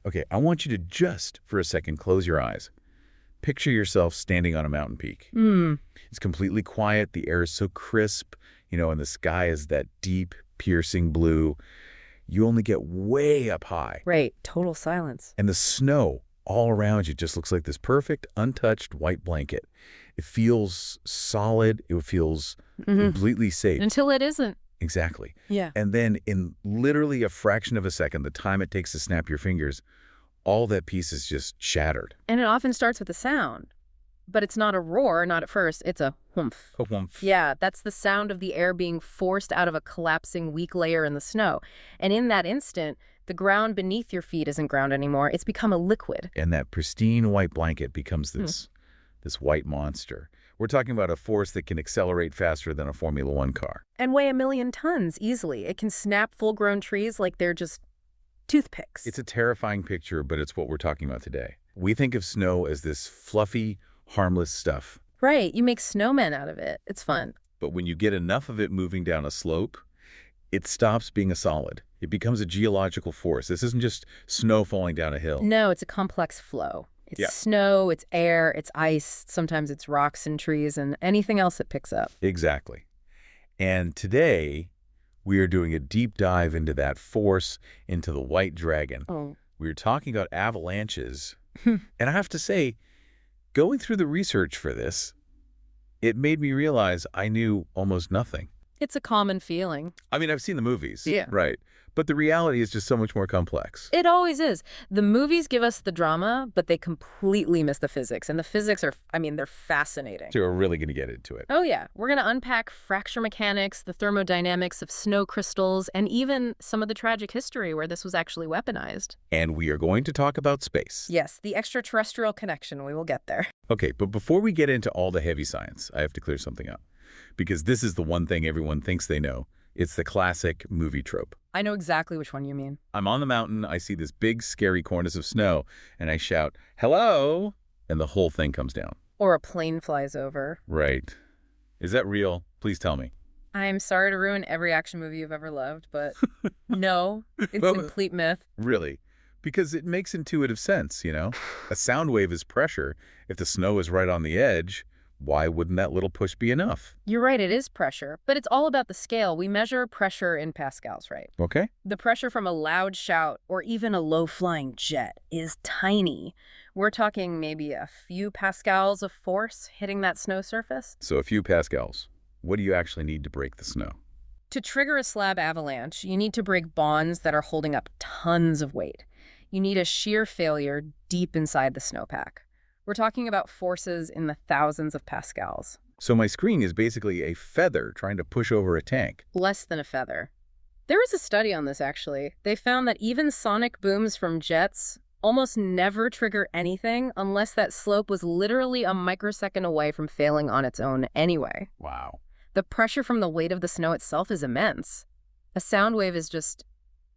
Okay, I want you to just, for a second, close your eyes. Picture yourself standing on a mountain peak. Hmm. It's completely quiet, the air is so crisp, and the sky is that deep, piercing blue. You only get way up high. Right. Total silence. And the snow all around you just looks like this perfect, untouched white blanket. It feels solid. It feels completely safe. Until it isn't. Exactly. Yeah. And then in literally a fraction of a second, the time it takes to snap your fingers, all that piece is just shattered. And it often starts with a sound. But it's not a roar, not at first. It's a whumph. A whumph. Yeah, that's the sound of the air being forced out of a collapsing weak layer in the snow. And in that instant, the ground beneath your feet isn't ground anymore. It's become a liquid. And that pristine white blanket becomes this white monster. We're talking about a force that can accelerate faster than a Formula One car. And weigh 1,000,000 tons easily. It can snap full-grown trees like they're just toothpicks. It's a terrifying picture, but it's what we're talking about today. We think of snow as this fluffy, harmless stuff. Right, you make snowmen out of it. It's fun. But when you get enough of it moving down a slope, it stops being a solid. It becomes a geological force. This isn't just snow falling down a hill. No, it's a complex flow. It's snow, it's air, it's ice, sometimes it's rocks and trees and anything else it picks up. Exactly. And today, we are doing a deep dive into that force, into the white dragon. Oh. We're talking about avalanches. And I have to say, going through the research for this, it made me realize I knew almost nothing. It's a common feeling. I mean, I've seen the movies. Yeah. Right. But the reality is just so much more complex. It always is. The movies give us the drama, but they completely miss the physics. And the physics are, they're fascinating. So we're really going to get into it. Oh, yeah. We're going to unpack fracture mechanics, the thermodynamics of snow crystals, and even some of the tragic history where this was actually weaponized. And we are going to talk about space. Yes, the extraterrestrial connection. We will get there. Okay, but before we get into all the heavy science, I have to clear something up. Because this is the one thing everyone thinks they know. It's the classic movie trope. I know exactly which one you mean. I'm on the mountain, I see this big, scary cornice of snow, and I shout, "Hello!" and the whole thing comes down. Or a plane flies over. Right. Is that real? Please tell me. I'm sorry to ruin every action movie you've ever loved, but no, it's a complete myth. Really? Because it makes intuitive sense, A sound wave is pressure. If the snow is right on the edge, why wouldn't that little push be enough? You're right, it is pressure, but it's all about the scale. We measure pressure in pascals, right? Okay. The pressure from a loud shout or even a low-flying jet is tiny. We're talking maybe a few pascals of force hitting that snow surface. So a few pascals. What do you actually need to break the snow? To trigger a slab avalanche, you need to break bonds that are holding up tons of weight. You need a shear failure deep inside the snowpack. We're talking about forces in the thousands of pascals. So my screen is basically a feather trying to push over a tank. Less than a feather. There was a study on this, actually. They found that even sonic booms from jets almost never trigger anything unless that slope was literally a microsecond away from failing on its own anyway. Wow. The pressure from the weight of the snow itself is immense. A sound wave is just,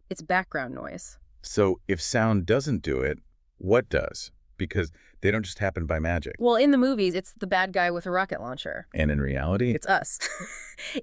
it's background noise. So if sound doesn't do it, what does? Because they don't just happen by magic. Well, in the movies, it's the bad guy with a rocket launcher. And in reality? It's us.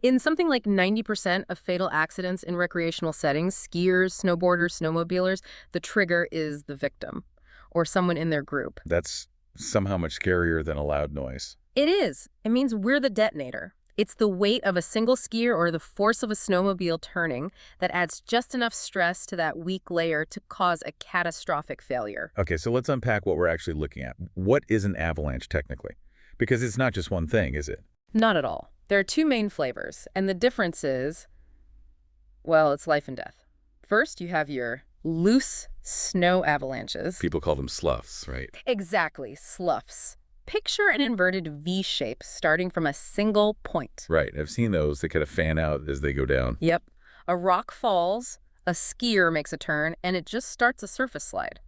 In something like 90% of fatal accidents in recreational settings, skiers, snowboarders, snowmobilers, the trigger is the victim or someone in their group. That's somehow much scarier than a loud noise. It is. It means we're the detonator. It's the weight of a single skier or the force of a snowmobile turning that adds just enough stress to that weak layer to cause a catastrophic failure. Okay, so let's unpack what we're actually looking at. What is an avalanche technically? Because it's not just one thing, is it? Not at all. There are two main flavors, and the difference is, well, it's life and death. First, you have your loose snow avalanches. People call them sloughs, right? Exactly, sloughs. Picture an inverted V shape starting from a single point. Right. I've seen those. They kind of fan out as they go down. Yep. A rock falls, a skier makes a turn, and it just starts a surface slide.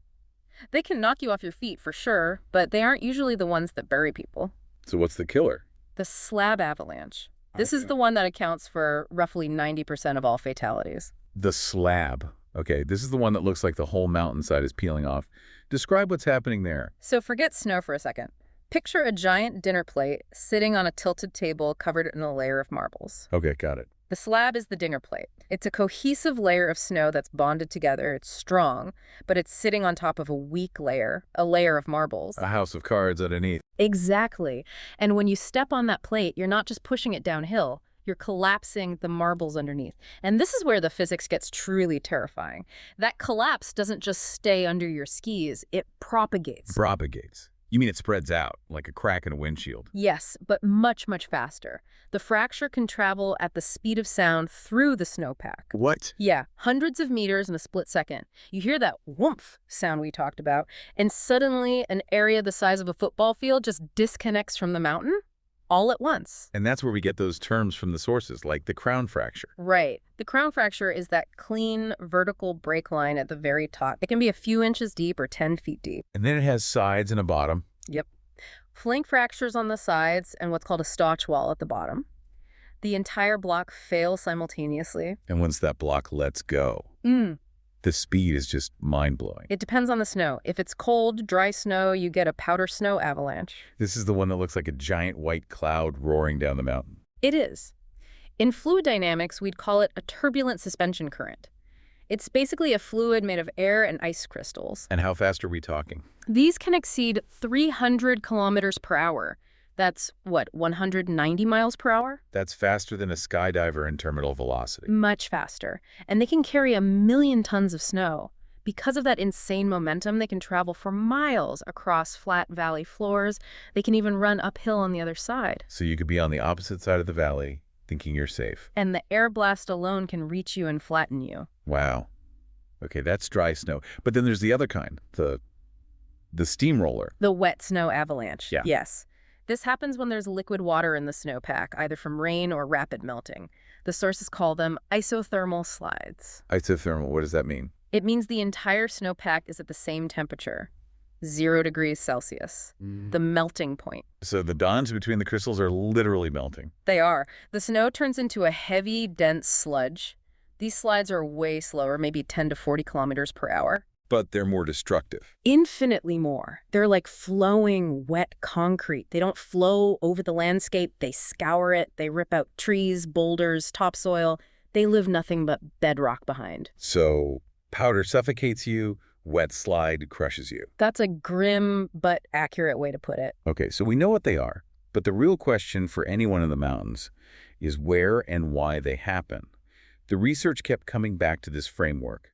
They can knock you off your feet for sure, but they aren't usually the ones that bury people. So what's the killer? The slab avalanche. This is the one that accounts for roughly 90% of all fatalities. The slab. Okay, this is the one that looks like the whole mountainside is peeling off. Describe what's happening there. So forget snow for a second. Picture a giant dinner plate sitting on a tilted table covered in a layer of marbles. Okay, got it. The slab is the dinger plate. It's a cohesive layer of snow that's bonded together. It's strong, but it's sitting on top of a weak layer, a layer of marbles. A house of cards underneath. Exactly. And when you step on that plate, you're not just pushing it downhill, you're collapsing the marbles underneath. And this is where the physics gets truly terrifying. That collapse doesn't just stay under your skis, it propagates. Propagates. You mean it spreads out, like a crack in a windshield? Yes, but much, much faster. The fracture can travel at the speed of sound through the snowpack. What? Yeah, hundreds of meters in a split second. You hear that whoomph sound we talked about, and suddenly an area the size of a football field just disconnects from the mountain all at once. And that's where we get those terms from the sources, like the crown fracture. Right. The crown fracture is that clean, vertical break line at the very top. It can be a few inches deep or 10 feet deep. And then it has sides and a bottom. Yep. Flank fractures on the sides and what's called a stotch wall at the bottom. The entire block fails simultaneously. And once that block lets go, the speed is just mind-blowing. It depends on the snow. If it's cold, dry snow, you get a powder snow avalanche. This is the one that looks like a giant white cloud roaring down the mountain. It is. In fluid dynamics, we'd call it a turbulent suspension current. It's basically a fluid made of air and ice crystals. And how fast are we talking? These can exceed 300 kilometers per hour. That's, what, 190 miles per hour? That's faster than a skydiver in terminal velocity. Much faster. And they can carry 1 million tons of snow. Because of that insane momentum, they can travel for miles across flat valley floors. They can even run uphill on the other side. So you could be on the opposite side of the valley, thinking you're safe. And the air blast alone can reach you and flatten you. Wow. Okay, that's dry snow. But then there's the other kind, the steamroller. The wet snow avalanche. Yeah. Yes. This happens when there's liquid water in the snowpack, either from rain or rapid melting. The sources call them isothermal slides. Isothermal, what does that mean? It means the entire snowpack is at the same temperature, 0 degrees Celsius, the melting point. So the bonds between the crystals are literally melting. They are. The snow turns into a heavy, dense sludge. These slides are way slower, maybe 10 to 40 kilometers per hour. But they're more destructive. Infinitely more. They're like flowing wet concrete. They don't flow over the landscape. They scour it. They rip out trees, boulders, topsoil. They leave nothing but bedrock behind. So powder suffocates you, wet slide crushes you. That's a grim but accurate way to put it. Okay, so we know what they are. But the real question for anyone in the mountains is where and why they happen. The research kept coming back to this framework.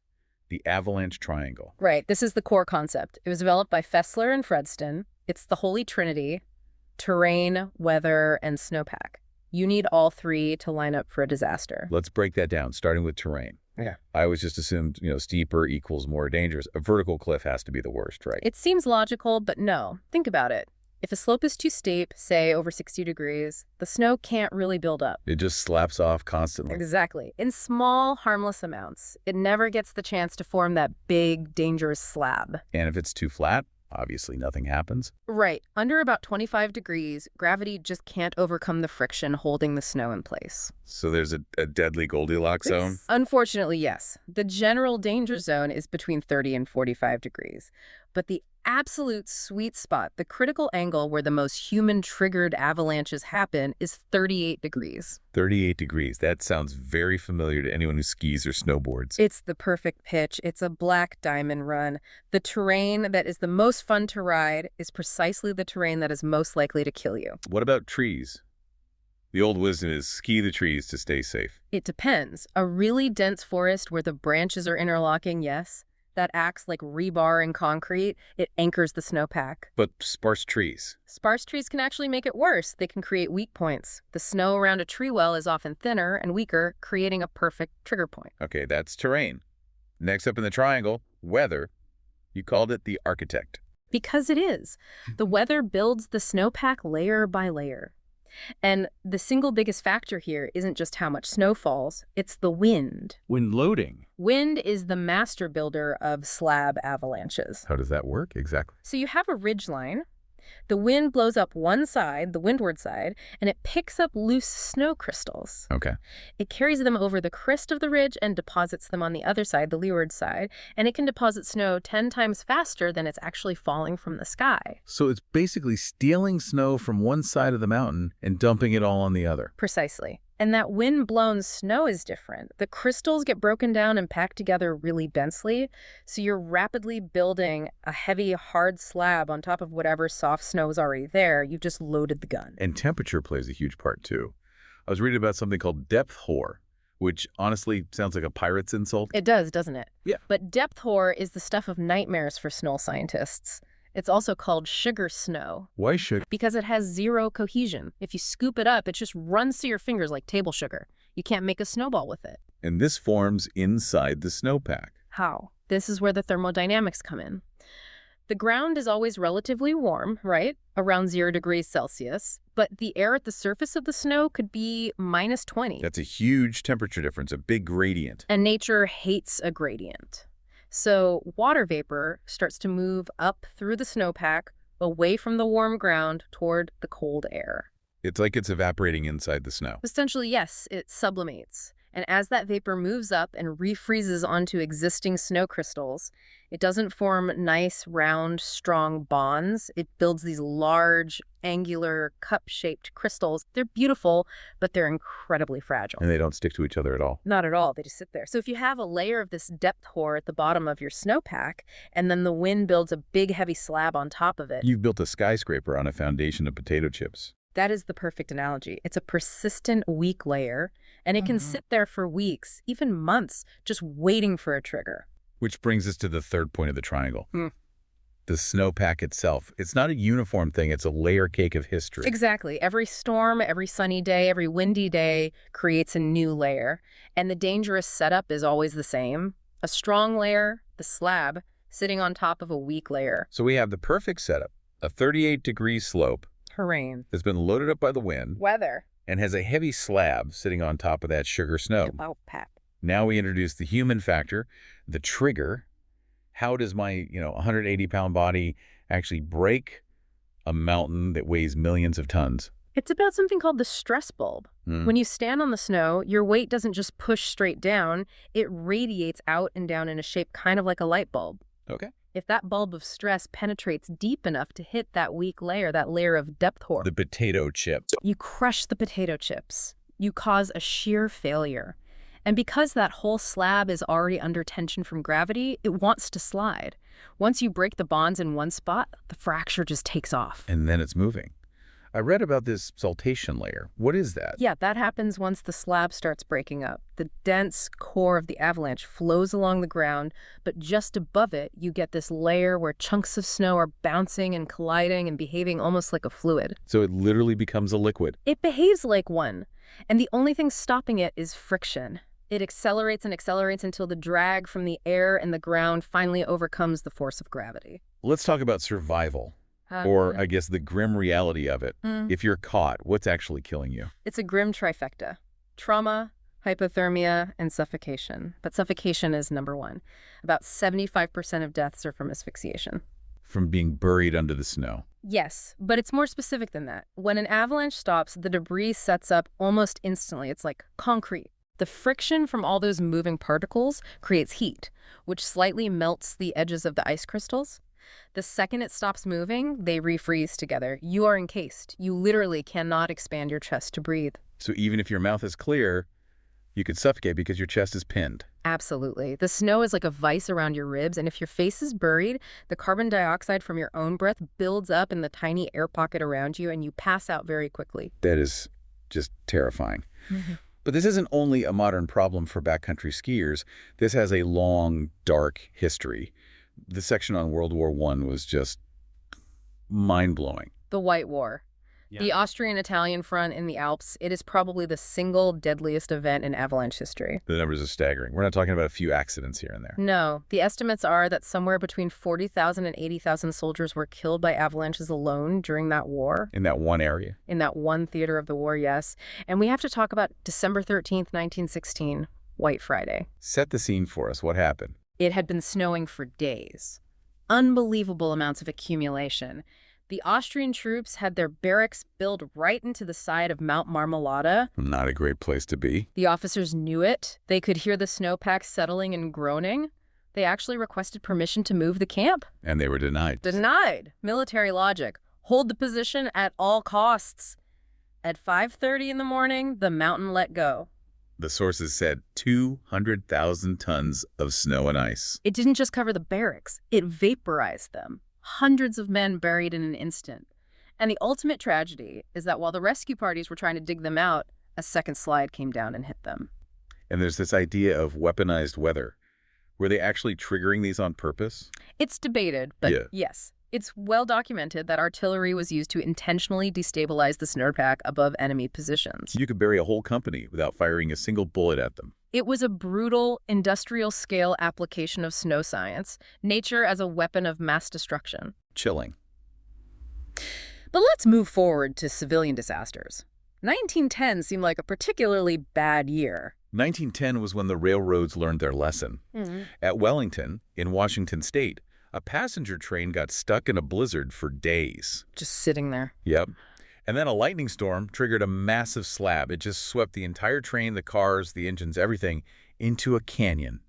The avalanche triangle. Right. This is the core concept. It was developed by Fessler and Fredston. It's the holy trinity: terrain, weather, and snowpack. You need all three to line up for a disaster. Let's break that down, starting with terrain. Yeah. I always just assumed, steeper equals more dangerous. A vertical cliff has to be the worst, right? It seems logical, but no. Think about it. If a slope is too steep, say over 60 degrees, the snow can't really build up. It just slaps off constantly. Exactly. In small, harmless amounts. It never gets the chance to form that big, dangerous slab. And if it's too flat, obviously nothing happens. Right. Under about 25 degrees, gravity just can't overcome the friction holding the snow in place. So there's a deadly Goldilocks zone? Unfortunately, yes. The general danger zone is between 30 and 45 degrees. But the absolute sweet spot, the critical angle where the most human-triggered avalanches happen, is 38 degrees. 38 degrees. That sounds very familiar to anyone who skis or snowboards. It's the perfect pitch. It's a black diamond run. The terrain that is the most fun to ride is precisely the terrain that is most likely to kill you. What about trees? The old wisdom is ski the trees to stay safe. It depends. A really dense forest where the branches are interlocking, yes. That acts like rebar in concrete. It anchors the snowpack. But sparse trees? Sparse trees can actually make it worse. They can create weak points. The snow around a tree well is often thinner and weaker, creating a perfect trigger point. Okay, that's terrain. Next up in the triangle, weather. You called it the architect. Because it is. The weather builds the snowpack layer by layer. And the single biggest factor here isn't just how much snow falls, it's the wind. Wind loading. Wind is the master builder of slab avalanches. How does that work exactly? So you have a ridgeline. The wind blows up one side, the windward side, and it picks up loose snow crystals. Okay. It carries them over the crest of the ridge and deposits them on the other side, the leeward side, and it can deposit snow 10 times faster than it's actually falling from the sky. So it's basically stealing snow from one side of the mountain and dumping it all on the other. Precisely. And that wind-blown snow is different. The crystals get broken down and packed together really densely, so you're rapidly building a heavy, hard slab on top of whatever soft snow is already there. You've just loaded the gun. And temperature plays a huge part, too. I was reading about something called depth hoar, which honestly sounds like a pirate's insult. It does, doesn't it? Yeah. But depth hoar is the stuff of nightmares for snow scientists. It's also called sugar snow. Why sugar? Because it has zero cohesion. If you scoop it up, it just runs through your fingers like table sugar. You can't make a snowball with it. And this forms inside the snowpack. How? This is where the thermodynamics come in. The ground is always relatively warm, right? Around 0 degrees Celsius. But the air at the surface of the snow could be -20. That's a huge temperature difference, a big gradient. And nature hates a gradient. So water vapor starts to move up through the snowpack, away from the warm ground toward the cold air. It's like it's evaporating inside the snow. Essentially, yes, it sublimates. And as that vapor moves up and refreezes onto existing snow crystals, it doesn't form nice, round, strong bonds. It builds these large, angular, cup-shaped crystals. They're beautiful, but they're incredibly fragile. And they don't stick to each other at all. Not at all. They just sit there. So if you have a layer of this depth hoar at the bottom of your snowpack, and then the wind builds a big, heavy slab on top of it. You've built a skyscraper on a foundation of potato chips. That is the perfect analogy. It's a persistent, weak layer, and it can sit there for weeks, even months, just waiting for a trigger. Which brings us to the third point of the triangle. The snowpack itself. It's not a uniform thing. It's a layer cake of history. Exactly. Every storm, every sunny day, every windy day creates a new layer. And the dangerous setup is always the same. A strong layer, the slab, sitting on top of a weak layer. So we have the perfect setup, a 38-degree slope Terrain. that's been loaded up by the wind Weather. and has a heavy slab sitting on top of that sugar snow. Oh, Pat. Now we introduce the human factor, the trigger. How does my 180-pound body actually break a mountain that weighs millions of tons? It's about something called the stress bulb. When you stand on the snow, your weight doesn't just push straight down. It radiates out and down in a shape kind of like a light bulb. Okay. If that bulb of stress penetrates deep enough to hit that weak layer, that layer of depth hoar, The potato chip. you crush the potato chips. You cause a shear failure. And because that whole slab is already under tension from gravity, it wants to slide. Once you break the bonds in one spot, the fracture just takes off. And then it's moving. I read about this saltation layer. What is that? Yeah, that happens once the slab starts breaking up. The dense core of the avalanche flows along the ground, but just above it, you get this layer where chunks of snow are bouncing and colliding and behaving almost like a fluid. So it literally becomes a liquid. It behaves like one, and the only thing stopping it is friction. It accelerates and accelerates until the drag from the air and the ground finally overcomes the force of gravity. Let's talk about survival, or I guess the grim reality of it. If you're caught, what's actually killing you? It's a grim trifecta. Trauma, hypothermia, and suffocation. But suffocation is number one. About 75% of deaths are from asphyxiation. From being buried under the snow. Yes, but it's more specific than that. When an avalanche stops, the debris sets up almost instantly. It's like concrete. The friction from all those moving particles creates heat, which slightly melts the edges of the ice crystals. The second it stops moving, they refreeze together. You are encased. You literally cannot expand your chest to breathe. So even if your mouth is clear, you could suffocate because your chest is pinned. Absolutely. The snow is like a vice around your ribs, and if your face is buried, the carbon dioxide from your own breath builds up in the tiny air pocket around you, and you pass out very quickly. That is just terrifying. But this isn't only a modern problem for backcountry skiers. This has a long, dark history. The section on World War I was just mind-blowing. The White War. Yeah. The Austrian-Italian front in the Alps, it is probably the single deadliest event in avalanche history. The numbers are staggering. We're not talking about a few accidents here and there. No, the estimates are that somewhere between 40,000 and 80,000 soldiers were killed by avalanches alone during that war. In that one area. In that one theater of the war, yes. And we have to talk about December 13th, 1916, White Friday. Set the scene for us. What happened? It had been snowing for days. Unbelievable amounts of accumulation. The Austrian troops had their barracks built right into the side of Mount Marmolada. Not a great place to be. The officers knew it. They could hear the snowpack settling and groaning. They actually requested permission to move the camp. And they were denied. Denied. Military logic. Hold the position at all costs. At 5:30 in the morning, the mountain let go. The sources said 200,000 tons of snow and ice. It didn't just cover the barracks, it vaporized them. Hundreds of men buried in an instant. And the ultimate tragedy is that while the rescue parties were trying to dig them out, a second slide came down and hit them. And there's this idea of weaponized weather. Were they actually triggering these on purpose? It's debated, but Yeah. yes. It's well documented that artillery was used to intentionally destabilize the snowpack above enemy positions. You could bury a whole company without firing a single bullet at them. It was a brutal, industrial-scale application of snow science, nature as a weapon of mass destruction. Chilling. But let's move forward to civilian disasters. 1910 seemed like a particularly bad year. 1910 was when the railroads learned their lesson. At Wellington, in Washington state, a passenger train got stuck in a blizzard for days. Just sitting there. Yep. And then a lightning storm triggered a massive slab. It just swept the entire train, the cars, the engines, everything, into a canyon.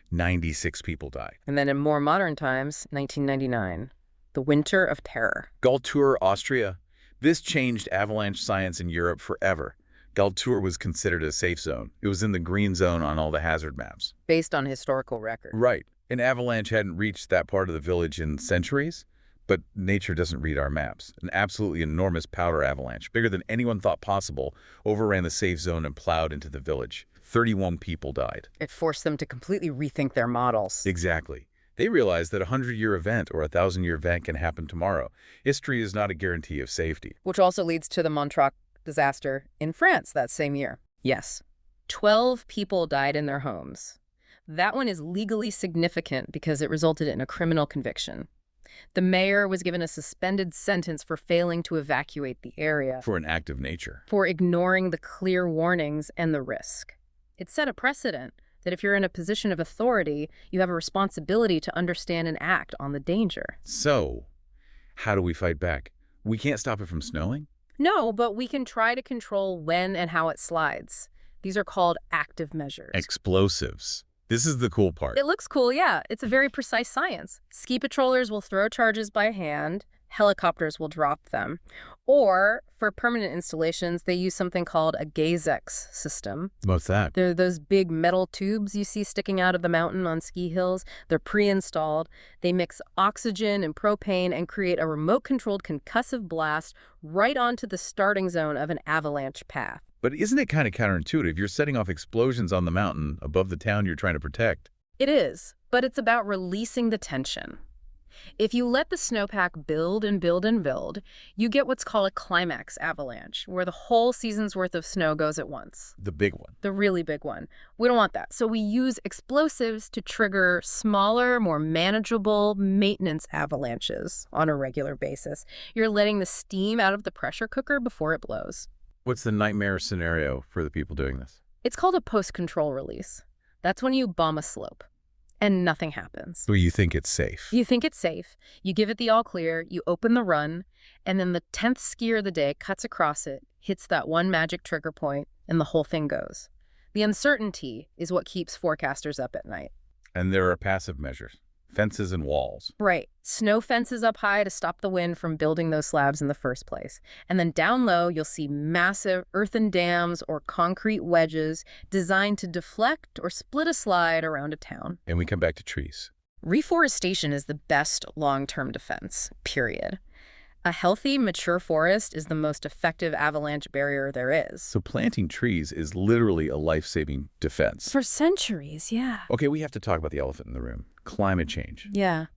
96 people died. And then in more modern times, 1999, the Winter of Terror. Galtour, Austria. This changed avalanche science in Europe forever. Galtour was considered a safe zone. It was in the green zone on all the hazard maps. Based on historical record. Right. An avalanche hadn't reached that part of the village in centuries, but nature doesn't read our maps. An absolutely enormous powder avalanche, bigger than anyone thought possible, overran the safe zone and plowed into the village. 31 people died. It forced them to completely rethink their models. Exactly. They realized that a 100-year event or a 1,000-year event can happen tomorrow. History is not a guarantee of safety. Which also leads to the Montreux disaster in France that same year. Yes. 12 people died in their homes. That one is legally significant because it resulted in a criminal conviction. The mayor was given a suspended sentence for failing to evacuate the area. For an act of nature. For ignoring the clear warnings and the risk. It set a precedent that if you're in a position of authority, you have a responsibility to understand and act on the danger. So, how do we fight back? We can't stop it from snowing? No, but we can try to control when and how it slides. These are called active measures. Explosives. This is the cool part. It looks cool, yeah. It's a very precise science. Ski patrollers will throw charges by hand. Helicopters will drop them. Or, for permanent installations, they use something called a Gazex system. What's that? They're those big metal tubes you see sticking out of the mountain on ski hills. They're pre-installed. They mix oxygen and propane and create a remote-controlled concussive blast right onto the starting zone of an avalanche path. But isn't it kind of counterintuitive? You're setting off explosions on the mountain above the town you're trying to protect. It is, but it's about releasing the tension. If you let the snowpack build and build and build, you get what's called a climax avalanche, where the whole season's worth of snow goes at once. The big one. The really big one. We don't want that. So we use explosives to trigger smaller, more manageable maintenance avalanches on a regular basis. You're letting the steam out of the pressure cooker before it blows. What's the nightmare scenario for the people doing this? It's called a post-control release. That's when you bomb a slope and nothing happens. So you think it's safe? You think it's safe, you give it the all clear, you open the run, and then the 10th skier of the day cuts across it, hits that one magic trigger point, and the whole thing goes. The uncertainty is what keeps forecasters up at night. And there are passive measures. Fences and walls. Right. Snow fences up high to stop the wind from building those slabs in the first place. And then down low, you'll see massive earthen dams or concrete wedges designed to deflect or split a slide around a town. And we come back to trees. Reforestation is the best long-term defense, period. A healthy, mature forest is the most effective avalanche barrier there is. So planting trees is literally a life-saving defense. For centuries, yeah. Okay, we have to talk about the elephant in the room. Climate change. Yeah.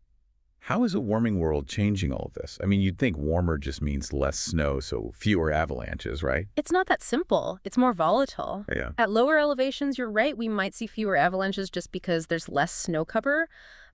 How is a warming world changing all of this? I mean, you'd think warmer just means less snow, so fewer avalanches, right? It's not that simple. It's more volatile. Yeah. At lower elevations, you're right, we might see fewer avalanches just because there's less snow cover.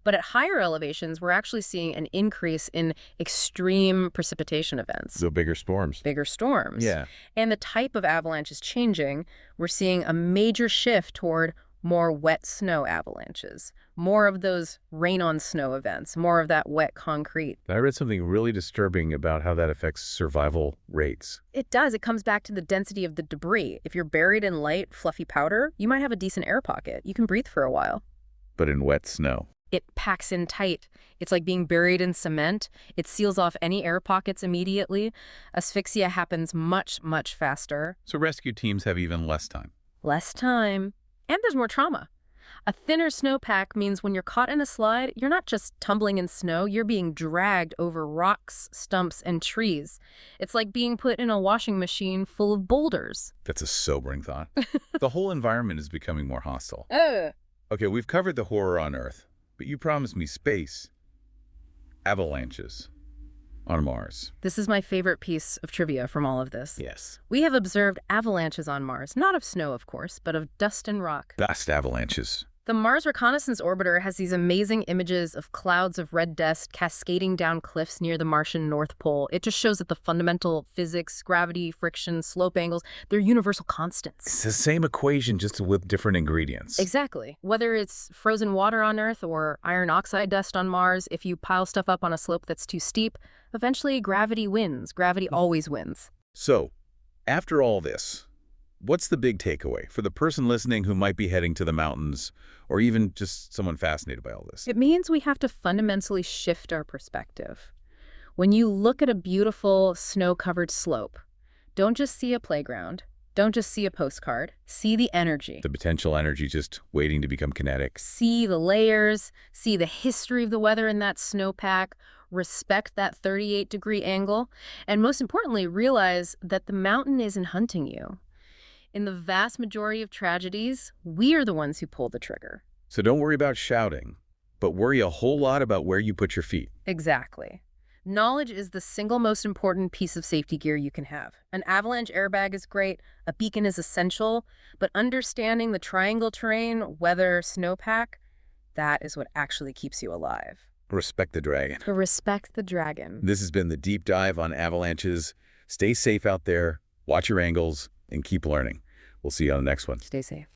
But at higher elevations, we're actually seeing an increase in extreme precipitation events. So bigger storms. Bigger storms. Yeah. And the type of avalanche is changing. We're seeing a major shift toward more wet snow avalanches, more of those rain-on-snow events, more of that wet concrete. I read something really disturbing about how that affects survival rates. It does. It comes back to the density of the debris. If you're buried in light, fluffy powder, you might have a decent air pocket. You can breathe for a while. But in wet snow. It packs in tight. It's like being buried in cement. It seals off any air pockets immediately. Asphyxia happens much, much faster. So rescue teams have even less time. Less time. And there's more trauma. A thinner snowpack means when you're caught in a slide, you're not just tumbling in snow, you're being dragged over rocks, stumps, and trees. It's like being put in a washing machine full of boulders. That's a sobering thought. The whole environment is becoming more hostile. Ugh. Okay, we've covered the horror on Earth, but you promised me space. Avalanches on Mars. This is my favorite piece of trivia from all of this. Yes. We have observed avalanches on Mars, not of snow, of course, but of dust and rock. Dust avalanches. The Mars Reconnaissance Orbiter has these amazing images of clouds of red dust cascading down cliffs near the Martian North Pole. It just shows that the fundamental physics, gravity, friction, slope angles, they're universal constants. It's the same equation, just with different ingredients. Exactly. Whether it's frozen water on Earth or iron oxide dust on Mars, if you pile stuff up on a slope that's too steep, eventually gravity wins. Gravity always wins. So, after all this, what's the big takeaway for the person listening who might be heading to the mountains, or even just someone fascinated by all this? It means we have to fundamentally shift our perspective. When you look at a beautiful snow-covered slope, don't just see a playground, don't just see a postcard, see the energy. The potential energy just waiting to become kinetic. See the layers, see the history of the weather in that snowpack, respect that 38-degree angle, and most importantly, realize that the mountain isn't hunting you. In the vast majority of tragedies, we are the ones who pull the trigger. So don't worry about shouting, but worry a whole lot about where you put your feet. Exactly. Knowledge is the single most important piece of safety gear you can have. An avalanche airbag is great, a beacon is essential, but understanding the triangle terrain, weather, snowpack, that is what actually keeps you alive. Respect the dragon. Respect the dragon. This has been the deep dive on avalanches. Stay safe out there, watch your angles, and keep learning. We'll see you on the next one. Stay safe.